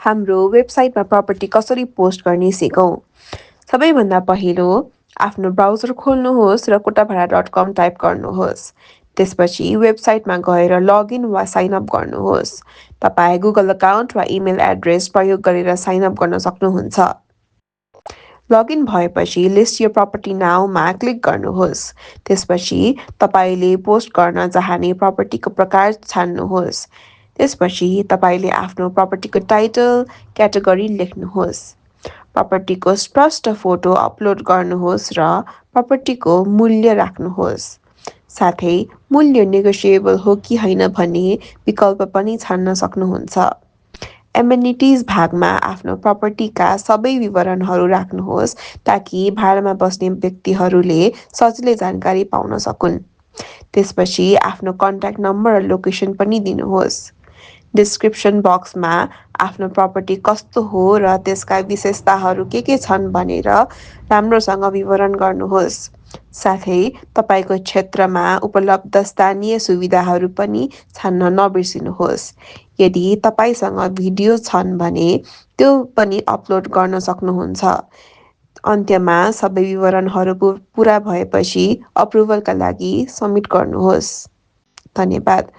हाम्रो वेबसाइटमा प्रपर्टी कसरी पोस्ट गर्ने सिकौँ। सबैभन्दा पहिलो आफ्नो ब्राउजर खोल्नुहोस् र कोटाभाडा.com टाइप गर्नुहोस्। त्यसपछि वेबसाइटमा गएर लगइन वा साइन अप गर्नुहोस्। तपाईँ गुगल अकाउन्ट वा इमेल एड्रेस प्रयोग गरेर साइन अप गर्न सक्नुहुन्छ। लगइन भएपछि लिस्ट योर प्रपर्टी नाउमा क्लिक गर्नुहोस्। त्यसपछि तपाईँले पोस्ट गर्न चाहने प्रपर्टीको प्रकार छान्नुहोस्। त्यसपछि तपाईँले आफ्नो प्रपर्टीको टाइटल, क्याटेगोरी लेख्नुहोस्। प्रपर्टीको स्पष्ट फोटो अपलोड गर्नुहोस् र प्रपर्टीको मूल्य राख्नुहोस्। साथै मूल्य नेगोसिएबल हो कि होइन भन्ने विकल्प पनि छान्न सक्नुहुन्छ। एमेनिटिज भागमा आफ्नो प्रपर्टीका सबै विवरणहरू राख्नुहोस् ताकि भाडामा बस्ने व्यक्तिहरूले सजिलै जानकारी पाउन सकुन्। त्यसपछि आफ्नो कन्ट्याक्ट नम्बर र लोकेसन पनि दिनुहोस्। डिस्क्रिप्सन बक्समा आफ्नो प्रपर्टी कस्तो हो र त्यसका विशेषताहरू के छन् भनेर राम्रोसँग विवरण गर्नुहोस्। साथै तपाईँको क्षेत्रमा उपलब्ध स्थानीय सुविधाहरू पनि छान्न नबिर्सिनुहोस्। यदि तपाईँसँग भिडियो छन् भने त्यो पनि अपलोड गर्न सक्नुहुन्छ। अन्त्यमा सबै विवरणहरू पुरा भएपछि अप्रुभलका लागि सबमिट गर्नुहोस्। धन्यवाद।